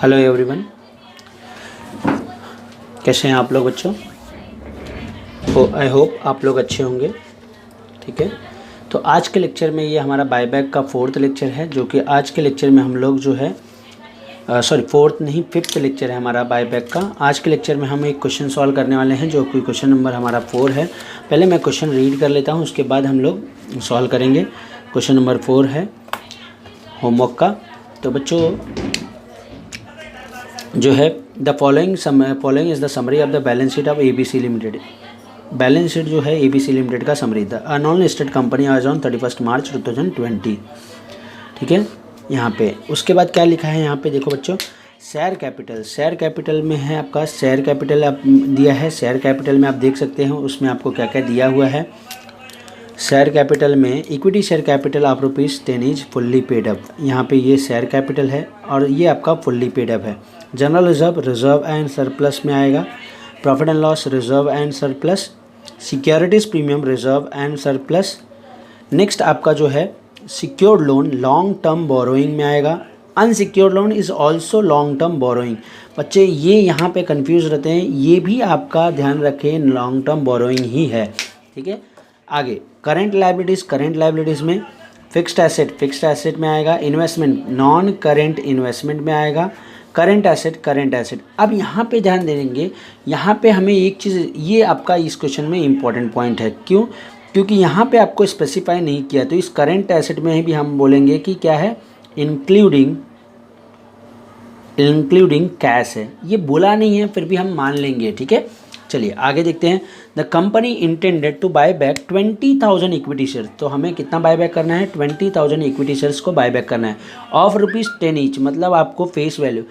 Hello everyone, कैसे हैं आप लोग बच्चों। आई होप आप लोग अच्छे होंगे। ठीक है, तो आज के लेक्चर में ये हमारा बायबैक का फोर्थ लेक्चर है, जो कि आज के लेक्चर में हम लोग जो है फोर्थ नहीं, फिफ्थ लेक्चर है हमारा बायबैक का। आज के लेक्चर में हम एक क्वेश्चन सॉल्व करने वाले हैं, जो कि क्वेश्चन नंबर हमारा 4 है। पहले मैं क्वेश्चन रीड कर लेता हूँ, उसके बाद हम लोग सॉल्व करेंगे। क्वेश्चन नंबर 4 है होमवर्क का। तो बच्चों जो है the following is the summary of the balance sheet of ABC limited. Balance sheet जो है ABC लिमिटेड का समरी था। अ नॉन लिस्टेड कंपनी आज ऑन 31 मार्च 2020। ठीक है, यहाँ पे उसके बाद क्या लिखा है, यहाँ पे देखो बच्चों, शेयर कैपिटल में है आपका शेयर कैपिटल दिया है। शेयर कैपिटल में आप देख सकते हैं उसमें आपको क्या क्या दिया हुआ है। शेयर कैपिटल में equity share capital of ₹10 is fully paid up. यहाँ पे ये शेयर कैपिटल है और ये आपका फुल्ली पेड अप है। जनरल रिजर्व एंड सरप्लस में आएगा। Profit and loss reserve and surplus. Securities premium reserve and surplus. Next आपका जो है secured loan long term borrowing में आएगा। Unsecured loan is also long term borrowing. बच्चे ये यहाँ पे कंफ्यूज रहते हैं, ये भी आपका ध्यान रखें, लॉन्ग टर्म बोरोइंग ही है। ठीक है, आगे करेंट लाइबिलिटीज़ में फिक्स्ड एसेट में आएगा। इन्वेस्टमेंट नॉन करेंट इन्वेस्टमेंट में आएगा। Current asset. अब यहाँ पे ध्यान देंगे, यहाँ पे हमें एक चीज़, ये आपका इस क्वेश्चन में इम्पॉर्टेंट पॉइंट है। क्यों? क्योंकि यहाँ पे आपको स्पेसिफाई नहीं किया, तो इस करेंट एसेट में भी हम बोलेंगे कि क्या है, इंक्लूडिंग कैश है। ये बोला नहीं है, फिर भी हम मान लेंगे। ठीक है, चलिए आगे देखते हैं। The company intended to buy back 20,000 equity share. तो हमें कितना बाय बैक करना है, 20,000 इक्विटी शेयर्स को बाय बैक करना है ऑफ ₹10 ईच। मतलब आपको फेस वैल्यू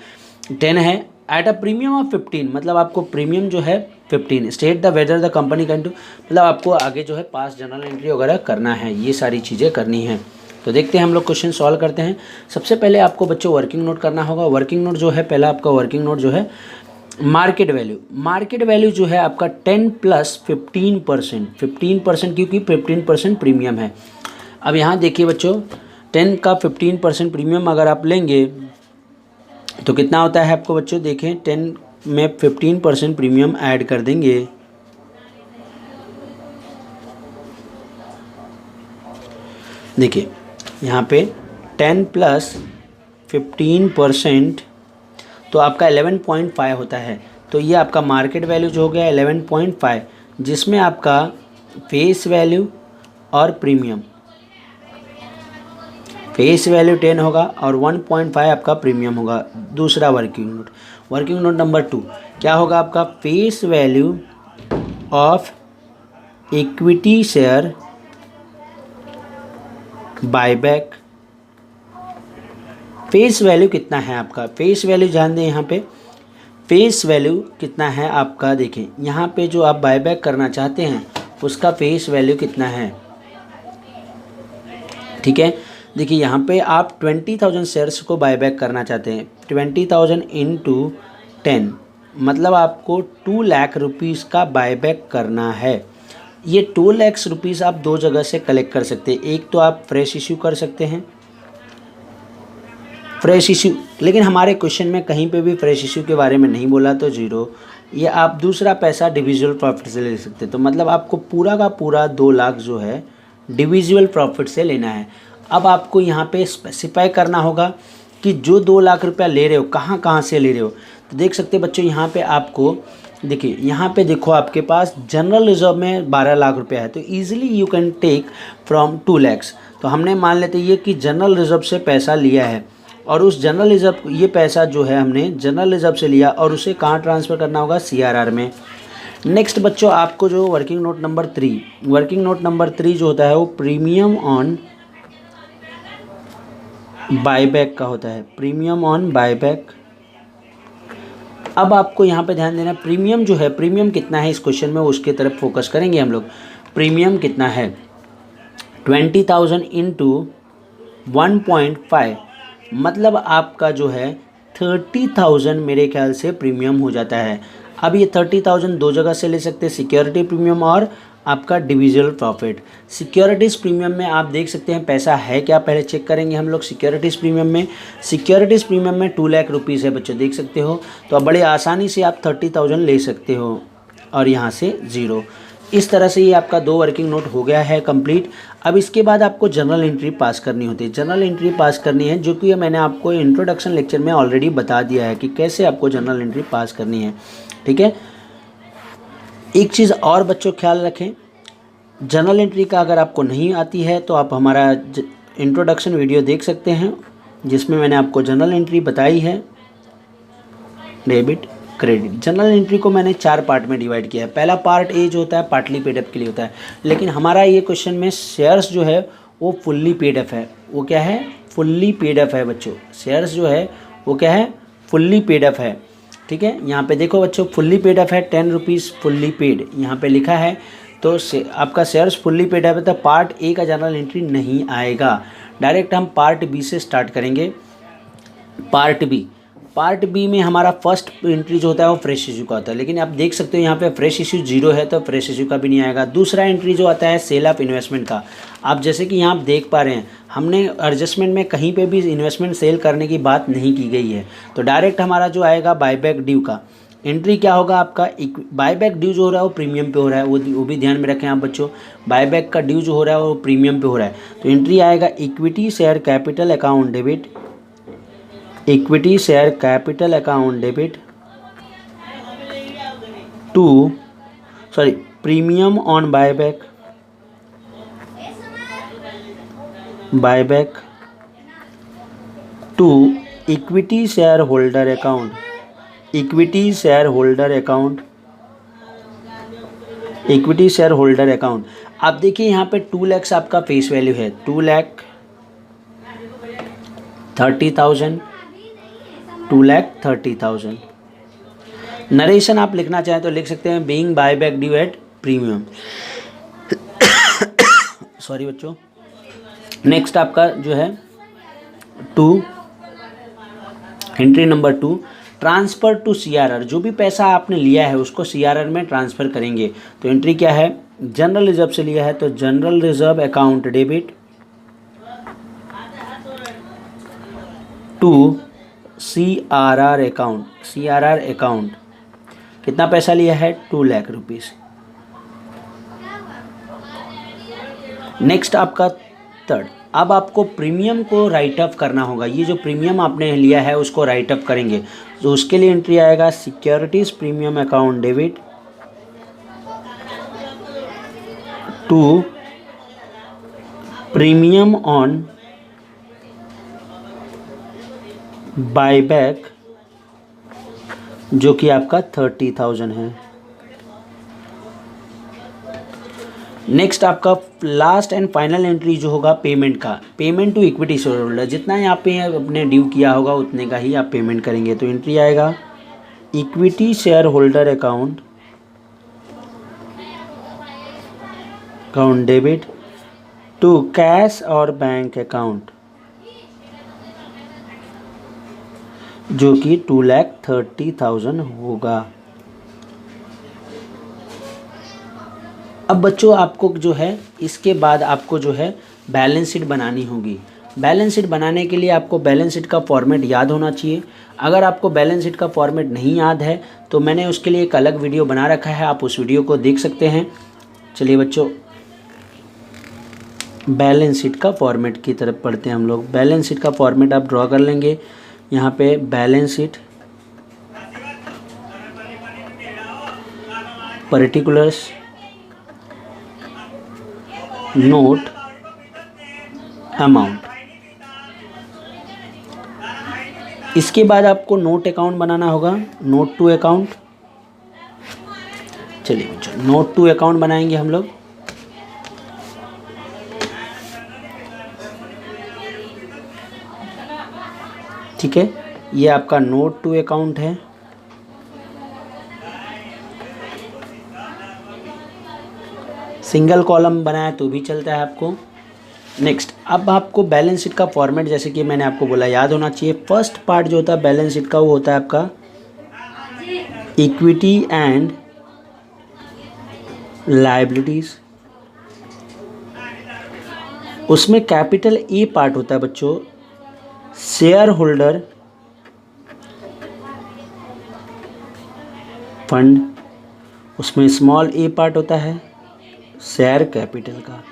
10 है, एट अ प्रीमियम ऑफ 15, मतलब आपको प्रीमियम जो है 15। State the whether the company can to, मतलब आपको आगे जो है पास जर्नल एंट्री वगैरह करना है, ये सारी चीज़ें करनी है। तो देखते हैं हम लोग क्वेश्चन सॉल्व करते हैं। सबसे पहले आपको बच्चों वर्किंग नोट करना होगा। वर्किंग नोट जो है, पहला आपका वर्किंग नोट जो है मार्केट वैल्यू जो है आपका 10 + 15%, क्योंकि 15% प्रीमियम है। अब यहाँ देखिए बच्चों, 10 का 15% प्रीमियम अगर आप लेंगे तो कितना होता है आपको बच्चों, देखें 10 में 15% प्रीमियम ऐड कर देंगे, देखिए यहाँ पे 10 + 15% तो आपका 11.5 होता है। तो ये आपका मार्केट वैल्यू जो हो गया 11.5, जिसमें आपका फेस वैल्यू और प्रीमियम, फेस वैल्यू 10 होगा और 1.5 आपका प्रीमियम होगा। दूसरा वर्किंग नोट नंबर 2 क्या होगा आपका, face value of equity share buyback. Face value कितना है आपका, फेस वैल्यू ध्यान दें, यहाँ पे फेस वैल्यू कितना है आपका, देखें यहाँ पे जो आप बायबैक करना चाहते हैं उसका फेस वैल्यू कितना है। ठीक है, देखिए यहाँ पे आप 20,000 शेयर्स को बायबैक करना चाहते हैं। 20,000 × 10 मतलब आपको 2 लाख रुपीज़ का बायबैक करना है। ये 2 लाख रुपीज़ आप दो जगह से कलेक्ट कर सकते हैं। एक तो आप फ्रेश इश्यू कर सकते हैं, फ्रेश इश्यू, लेकिन हमारे क्वेश्चन में कहीं पे भी फ्रेश इश्यू के बारे में नहीं बोला, तो 0। ये आप दूसरा पैसा डिविजुअल प्रॉफिट से ले सकते हैं। तो मतलब आपको पूरा का पूरा 2 लाख जो है डिविजुअल प्रॉफिट से लेना है। अब आपको यहाँ पे स्पेसिफाई करना होगा कि जो 2 लाख रुपया ले रहे हो कहाँ कहाँ से ले रहे हो। तो देख सकते हैं बच्चों, यहाँ पे आपको देखिए, यहाँ पे देखो आपके पास जनरल रिजर्व में 12 लाख रुपया है, तो easily you can take from 2 lakhs। तो हमने मान लेते ये कि जनरल रिजर्व से पैसा लिया है, और उस जनरल रिजर्व, ये पैसा जो है हमने जनरल रिजर्व से लिया और उसे कहाँ ट्रांसफ़र करना होगा, CRR में। नेक्स्ट बच्चों आपको जो वर्किंग नोट नंबर 3 जो होता है वो प्रीमियम ऑन बायबैक का होता है, प्रीमियम ऑन बायबैक। अब आपको यहाँ पे ध्यान देना, प्रीमियम जो है, प्रीमियम कितना है इस क्वेश्चन में, उसके तरफ फोकस करेंगे हम लोग। प्रीमियम कितना है, 20,000 × 1.5 मतलब आपका जो है 30,000 मेरे ख्याल से प्रीमियम हो जाता है। अब ये 30,000 दो जगह से ले सकते हैं, सिक्योरिटी प्रीमियम और आपका डिविजिबल प्रॉफिट। सिक्योरिटीज़ प्रीमियम में आप देख सकते हैं पैसा है क्या, पहले चेक करेंगे हम लोग सिक्योरिटीज़ प्रीमियम में। सिक्योरिटीज़ प्रीमियम में 2 लाख रुपीज़ है बच्चों, देख सकते हो। तो अब बड़े आसानी से आप 30,000 ले सकते हो और यहाँ से 0। इस तरह से ये आपका 2 वर्किंग नोट हो गया है कंप्लीट। अब इसके बाद आपको जर्नल एंट्री पास करनी होती है। जर्नल एंट्री पास करनी है जो कि मैंने आपको इंट्रोडक्शन लेक्चर में ऑलरेडी बता दिया है कि कैसे आपको जर्नल एंट्री पास करनी है, ठीक है। एक चीज़ और बच्चों ख्याल रखें, जर्नल एंट्री का अगर आपको नहीं आती है तो आप हमारा इंट्रोडक्शन वीडियो देख सकते हैं जिसमें मैंने आपको जर्नल एंट्री बताई है, डेबिट क्रेडिट। जनरल एंट्री को मैंने 4 पार्ट में डिवाइड किया है। पहला पार्ट ए जो होता है पार्टली पेड अप के लिए होता है, लेकिन हमारा ये क्वेश्चन में शेयर्स जो है वो फुल्ली पेड अप है। वो क्या है? फुल्ली पेड अप है बच्चों। शेयर्स जो है वो क्या है? फुल्ली पेड अप है, ठीक है। यहाँ पे देखो बच्चों, फुल्ली पेड अप है, 10 रुपीज़ फुल्ली पेड यहाँ पे लिखा है। तो आपका शेयर्स फुल्ली पेड अप है तो पार्ट ए का जनरल एंट्री नहीं आएगा। डायरेक्ट हम पार्ट बी से स्टार्ट करेंगे। पार्ट बी में हमारा फर्स्ट एंट्री जो होता है वो फ्रेश इशू का होता है, लेकिन आप देख सकते हो यहाँ पे फ्रेश इशू 0 है तो फ्रेश इशू का भी नहीं आएगा। दूसरा एंट्री जो आता है सेल ऑफ इन्वेस्टमेंट का। आप जैसे कि यहाँ आप देख पा रहे हैं हमने एडजस्टमेंट में कहीं पे भी इन्वेस्टमेंट सेल करने की बात नहीं की गई है। तो डायरेक्ट हमारा जो आएगा बायबैक ड्यू का एंट्री क्या होगा आपका? बायबैक ड्यू जो हो रहा है वो प्रीमियम पे हो रहा है, वो भी ध्यान में रखें आप बच्चों। बायबैक का ड्यू जो हो रहा है वो प्रीमियम पे हो रहा है, तो एंट्री आएगा equity share capital account debit, equity share capital account debit to premium on buyback to equity shareholder account, equity shareholder account. आप देखिए यहाँ पे 2 लाख आपका फेस वैल्यू है, 2,30,000। नरेशन आप लिखना चाहें तो लिख सकते हैं being buyback due at premium. Sorry बच्चों। नेक्स्ट आपका जो है entry number 2, transfer to CRR। जो भी पैसा आपने लिया है उसको CRR में ट्रांसफ़र करेंगे। तो एंट्री क्या है? जनरल रिजर्व से लिया है तो general reserve account debit to CRR account. कितना पैसा लिया है? 2 लाख रुपीज़। नेक्स्ट आपका 3rd, अब आपको प्रीमियम को राइट अप करना होगा। ये जो प्रीमियम आपने लिया है उसको राइट अप करेंगे, तो उसके लिए एंट्री आएगा securities premium account debit to premium on buyback जो कि आपका 30,000 है। नेक्स्ट आपका लास्ट एंड फाइनल एंट्री जो होगा पेमेंट का, payment to equity shareholder. जितना यहाँ पे अपने ड्यू किया होगा उतने का ही आप पेमेंट करेंगे। तो एंट्री आएगा equity shareholder account debit to cash और बैंक अकाउंट जो कि 2,30,000 होगा। अब बच्चों आपको जो है इसके बाद आपको जो है बैलेंस शीट बनानी होगी। बैलेंस शीट बनाने के लिए आपको बैलेंस शीट का फॉर्मेट याद होना चाहिए। अगर आपको बैलेंस शीट का फॉर्मेट नहीं याद है तो मैंने उसके लिए एक अलग वीडियो बना रखा है, आप उस वीडियो को देख सकते हैं। चलिए बच्चों बैलेंस शीट का फॉर्मेट की तरफ पढ़ते हैं हम लोग। बैलेंस शीट का फॉर्मेट आप ड्रॉ कर लेंगे। यहाँ पे balance sheet, particulars, note, amount. इसके बाद आपको नोट अकाउंट बनाना होगा, नोट टू अकाउंट। चलिए बच्चों नोट टू अकाउंट बनाएंगे हम लोग। ठीक है, ये आपका नोट टू अकाउंट है। सिंगल कॉलम बनाया तो भी चलता है आपको। नेक्स्ट अब आपको बैलेंस शीट का फॉर्मेट जैसे कि मैंने आपको बोला याद होना चाहिए। फर्स्ट पार्ट जो होता है बैलेंस शीट का वो होता है आपका इक्विटी एंड लायबिलिटीज, उसमें कैपिटल ए पार्ट होता है बच्चों शेयर होल्डर फंड, उसमें स्मॉल ए पार्ट होता है शेयर कैपिटल का।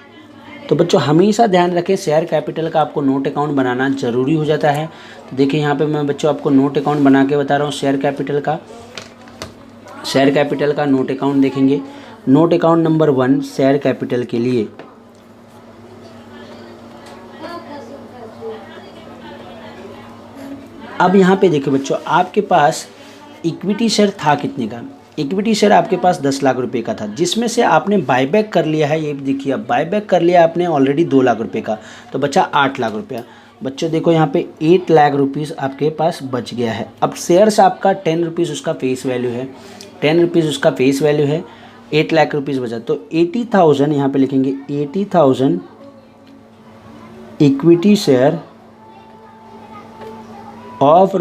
तो बच्चों हमेशा ध्यान रखें शेयर कैपिटल का आपको नोट अकाउंट बनाना ज़रूरी हो जाता है। तो देखिए यहाँ पे मैं बच्चों आपको नोट अकाउंट बना के बता रहा हूँ शेयर कैपिटल का नोट अकाउंट देखेंगे। Note account number 1 share capital के लिए अब यहाँ पे देखिए बच्चों आपके पास इक्विटी शेयर था कितने का। इक्विटी शेयर आपके पास 10 लाख रुपए का था, जिसमें से आपने बायबैक कर लिया है। ये देखिए अब बायबैक कर लिया आपने ऑलरेडी 2 लाख रुपए का, तो बचा 8 लाख रुपया। बच्चों देखो यहाँ पे 8 लाख रुपीज़ आपके पास बच गया है। अब शेयर्स आपका 10 रुपीज़ उसका फेस वैल्यू है, 10 रुपीज़ उसका फेस वैल्यू है, 8 लाख रुपीज़ बचा। तो 80,000 यहाँ पे लिखेंगे 80,000 equity share of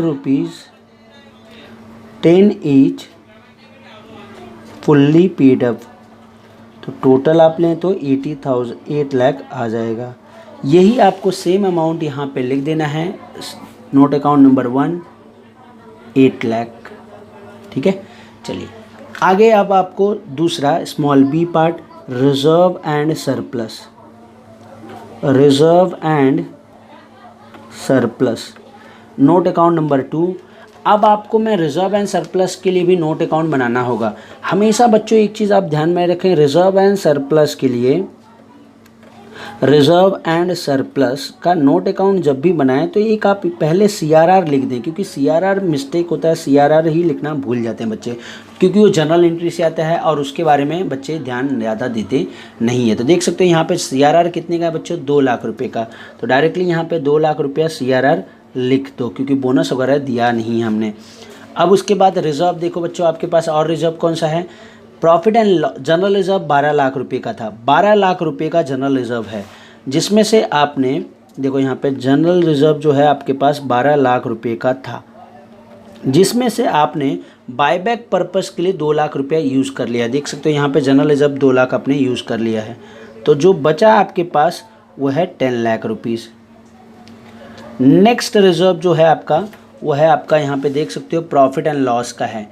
₹10 each fully paid up. तो टोटल आप लें तो 8 लाख आ जाएगा। यही आपको सेम अमाउंट यहाँ पे लिख देना है नोट अकाउंट नंबर 1 8 लाख। ठीक है, चलिए आगे। अब आपको दूसरा small B part reserve and surplus note account number 2। अब आपको मैं रिजर्व एंड सरप्लस के लिए भी नोट अकाउंट बनाना होगा। हमेशा बच्चों एक चीज़ आप ध्यान में रखें, रिजर्व एंड सरप्लस के लिए रिजर्व एंड सरप्लस का नोट अकाउंट जब भी बनाएं तो एक आप पहले CRR लिख दें, क्योंकि CRR मिस्टेक होता है, CRR ही लिखना भूल जाते हैं बच्चे, क्योंकि वो जनरल एंट्री से आता है और उसके बारे में बच्चे ध्यान ज़्यादा देते नहीं है। तो देख सकते हो यहाँ पे CRR कितने का है बच्चों 2 लाख रुपये का। तो डायरेक्टली यहाँ पे 2 लाख रुपया CRR लिख दो, क्योंकि बोनस वगैरह दिया नहीं हमने। अब उसके बाद रिजर्व देखो बच्चों आपके पास और रिजर्व कौन सा है, profit and general reserve 12 lakh रुपए का था। 12 लाख रुपए का जनरल रिजर्व है, जिसमें से आपने देखो यहाँ पे जनरल रिजर्व जो है आपके पास 12 लाख रुपए का था, जिसमें से आपने बायबैक पर्पस के लिए 2 लाख रुपया यूज़ कर लिया। देख सकते हो यहाँ पे जनरल रिजर्व 2 लाख आपने यूज़ कर लिया है। तो जो बचा आपके पास वो है 10 लाख रुपीज़। नेक्स्ट रिजर्व जो है आपका वो है आपका यहाँ पे देख सकते हो प्रॉफिट एंड लॉस का है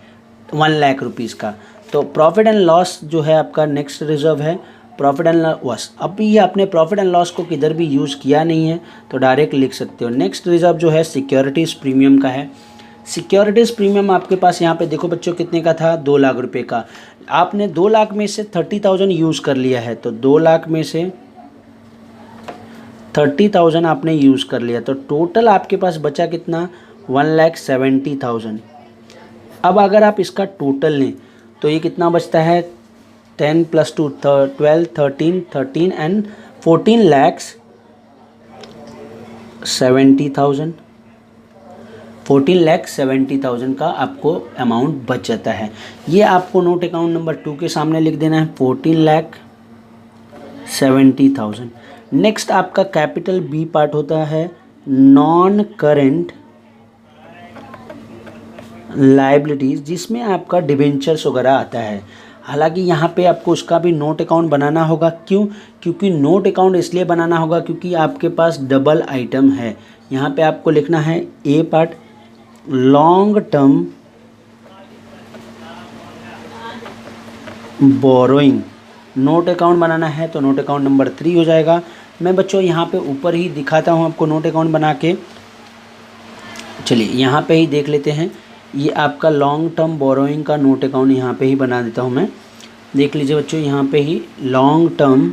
1 लाख रुपीज़ का। तो प्रॉफिट एंड लॉस जो है आपका नेक्स्ट रिजर्व है प्रॉफिट एंड लॉस। अब ये आपने प्रॉफिट एंड लॉस को किधर भी यूज़ किया नहीं है तो डायरेक्ट लिख सकते हो। नेक्स्ट रिजर्व जो है सिक्योरिटीज़ प्रीमियम का है। सिक्योरिटीज़ प्रीमियम आपके पास यहाँ पे देखो बच्चों कितने का था 2 लाख रुपए का। आपने 2 लाख में से 30,000 यूज़ कर लिया है, तो 2 लाख में से 30,000 आपने यूज़ कर लिया, तो टोटल आपके पास बचा कितना 1,70,000। अब अगर आप इसका टोटल लें तो ये कितना बचता है 10 + 2 12 13 एंड 14,70,000 14,70,000 का आपको अमाउंट बच जाता है। ये आपको नोट अकाउंट नंबर 2 के सामने लिख देना है 14,70,000। नेक्स्ट आपका कैपिटल बी पार्ट होता है नॉन करेंट लायबिलिटीज़, जिसमें आपका डिबेंचर्स वगैरह आता है। हालांकि यहाँ पे आपको उसका भी नोट अकाउंट बनाना होगा। क्यों? क्योंकि नोट अकाउंट इसलिए बनाना होगा क्योंकि आपके पास डबल आइटम है। यहाँ पे आपको लिखना है a part long term borrowing. Note account बनाना है तो नोट अकाउंट नंबर 3 हो जाएगा। मैं बच्चों यहाँ पे ऊपर ही दिखाता हूँ आपको नोट अकाउंट बना के। चलिए यहाँ पे ही देख लेते हैं। ये आपका लॉन्ग टर्म बोरोइंग का नोट अकाउंट यहाँ पे ही बना देता हूँ मैं। देख लीजिए बच्चों यहाँ पे ही long term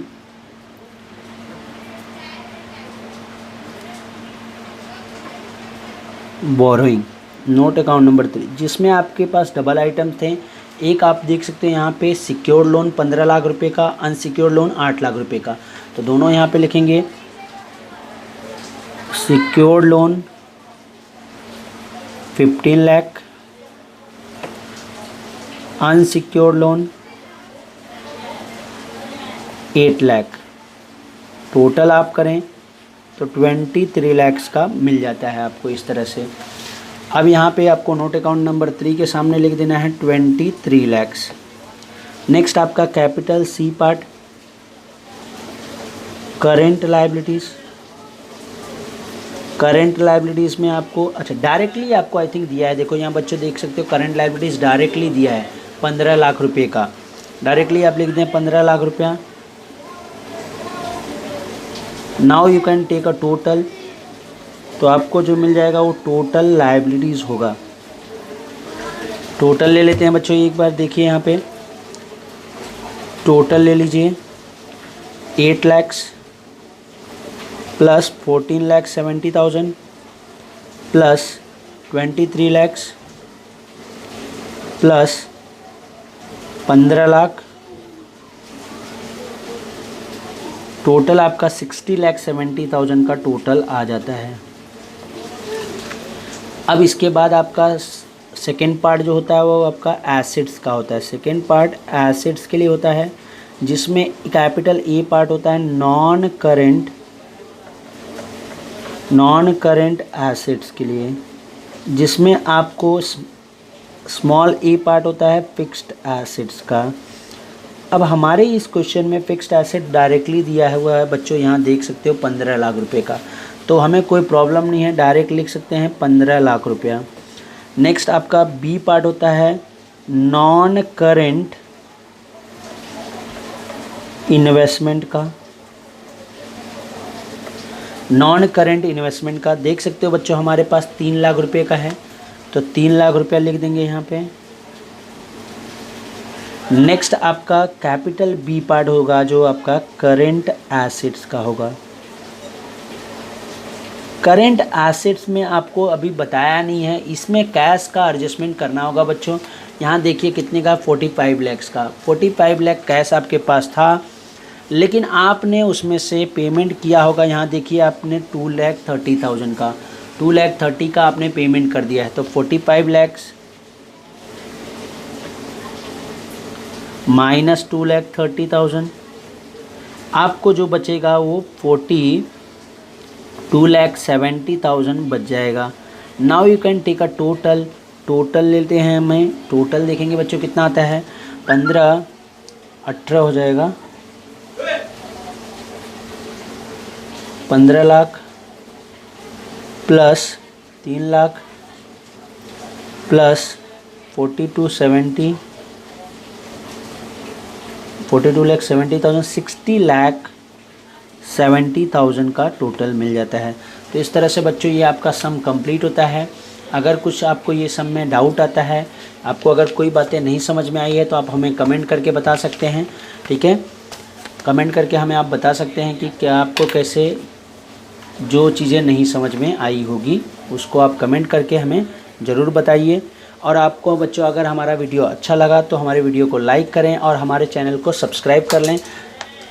borrowing note account number 3, जिसमें आपके पास डबल आइटम थे। एक आप देख सकते हैं यहाँ पे सिक्योर्ड लोन 15 लाख रुपए का, अनसिक्योर्ड लोन 8 लाख रुपए का। तो दोनों यहाँ पे लिखेंगे secured loan 15 lakh, unsecured loan 8 lakh. Total आप करें तो 23 लाख का मिल जाता है आपको इस तरह से। अब यहाँ पे आपको नोट अकाउंट नंबर 3 के सामने लिख देना है 23 लैक्स। नेक्स्ट आपका capital C part, current liabilities. Current liabilities में आपको अच्छा डायरेक्टली आपको आई थिंक दिया है, देखो यहाँ बच्चों देख सकते हो करेंट लायबिलिटीज़ डायरेक्टली दिया है 15 लाख रुपये का। डायरेक्टली आप लिख दें 15 लाख रुपया। Now you can take a total, तो आपको जो मिल जाएगा वो टोटल लायबिलिटीज़ होगा। टोटल ले लेते हैं बच्चों, एक बार देखिए यहाँ पे टोटल ले लीजिए 8 lakhs plus 14,70,000 plus 23 lakhs plus 15 lakh, total आपका 60,70,000 का टोटल आ जाता है। अब इसके बाद आपका सेकेंड पार्ट जो होता है वो आपका एसेट्स का होता है। सेकेंड पार्ट एसेट्स के लिए होता है जिसमें कैपिटल ए पार्ट होता है नॉन करेंट एसेट्स के लिए, जिसमें आपको स्मॉल ए पार्ट होता है फिक्स्ड एसेट्स का। अब हमारे इस क्वेश्चन में फिक्स्ड एसेट डायरेक्टली दिया हुआ है बच्चों, यहाँ देख सकते हो 15 लाख रुपए का, तो हमें कोई प्रॉब्लम नहीं है, डायरेक्ट लिख सकते हैं 15 लाख रुपया। नेक्स्ट आपका बी पार्ट होता है नॉन करेंट इन्वेस्टमेंट का। नॉन करेंट इन्वेस्टमेंट का देख सकते हो बच्चों हमारे पास 3 लाख रुपए का है, तो 3 लाख रुपया लिख देंगे यहाँ पे। नेक्स्ट आपका कैपिटल बी पार्ट होगा जो आपका करेंट एसेट्स का होगा। करेंट एसेट्स में आपको अभी बताया नहीं है, इसमें कैश का एडजस्टमेंट करना होगा बच्चों। यहाँ देखिए कितने का 45 लैक्स का, 45 लाख कैश आपके पास था, लेकिन आपने उसमें से पेमेंट किया होगा, यहाँ देखिए आपने 2,30,000 का, 2,30,000 का आपने पेमेंट कर दिया है, तो 45 लैक्स माइनस 2,30,000 आपको जो बचेगा वो 2,70,000 बच जाएगा। Now you can take a total, total लेते हैं हमें, टोटल देखेंगे बच्चों कितना आता है 15 18 हो जाएगा 15 लाख प्लस 3 लाख प्लस 42,70 42,70,000 60,70,000 का टोटल मिल जाता है। तो इस तरह से बच्चों ये आपका सम कंप्लीट होता है। अगर कुछ आपको ये सम में डाउट आता है, आपको अगर कोई बातें नहीं समझ में आई है तो आप हमें कमेंट करके बता सकते हैं, ठीक है। कमेंट करके हमें आप बता सकते हैं कि क्या आपको कैसे जो चीज़ें नहीं समझ में आई होगी उसको आप कमेंट करके हमें ज़रूर बताइए। और आपको बच्चों अगर हमारा वीडियो अच्छा लगा तो हमारे वीडियो को लाइक करें और हमारे चैनल को सब्सक्राइब कर लें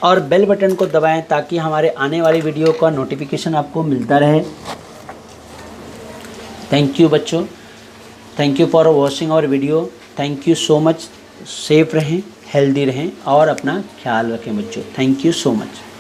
और बेल बटन को दबाएं ताकि हमारे आने वाली वीडियो का नोटिफिकेशन आपको मिलता रहे। थैंक यू बच्चों, thank you for watching our video, thank you so much. Safe रहें, हेल्दी रहें और अपना ख्याल रखें बच्चों। Thank you so much.